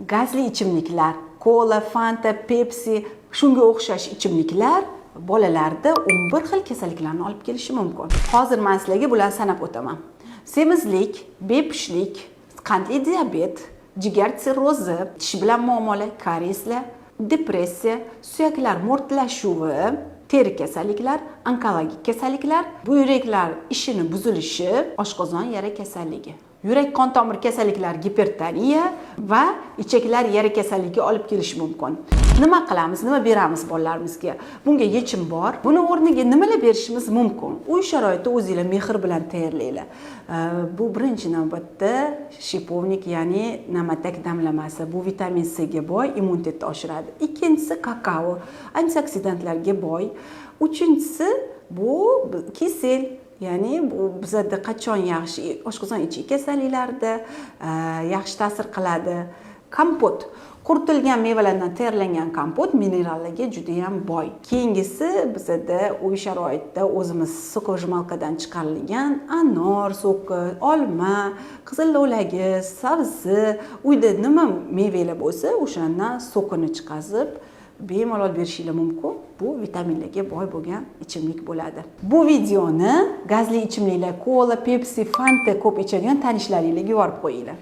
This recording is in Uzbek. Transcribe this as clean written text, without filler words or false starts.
gazli ichimliklar, kola, fanta, pepsi, shunga o'xshash ichimliklar bolalarda 11 xil kasalliklarni olib kelishi mumkin. Hozir men sizlarga bularni sanab o'taman. Semizlik, bepishlik, qandli diabet, jigar sirrozi, tish bilan muammolar, karieslar, depressiya, suyaklar mo'rtlashuvi, teri kasalliklar, onkologik kasalliklar, buyraklar ishini buzilishi, oshqozon yara kasalligi, yurak qon tomir kasalliklari, gipertoniya va ichaklar yara kasalligi olib kelishi mumkin. Nima qilamiz, nima beramiz bolalarimizga? Bunga yechim bor. Buni o'rniga nimalar berishimiz mumkin? Uy sharoitida o'zingizlar mehr bilan tayyorlanglar. Bu birinchi navbatda shipovnik, ya'ni namatak damlamasi. Bu vitamin C ga boy, immunitetni oshiradi. Ikkinchisi kakao, antioksidantlarga boy. Uchinchisi bu kisel. Ya'ni bu bizda qachon yaxshi oshqozon ichi kasalliklarida yaxshi ta'sir qiladi. Kompot. Quritilgan mevalardan tayyorlangan kompot minerallarga juda ham boy. Keyingisi bizda uy sharoitida o'zimiz so'qojmalkadan chiqarilgan anor so'qi, olma, qizil lo'lagi, sabzi, uyda nima mevalar bo'lsa, o'shandan so'qini chiqazib bemalol berishingiz mumkin. Bu vitaminlarga boy bo'lgan ichimlik bo'ladi. Bu videoni gazli ichimliklar, kola, pepsi, fanta ko'p ichadigan tanishlaringizga yuborib qo'yinglar.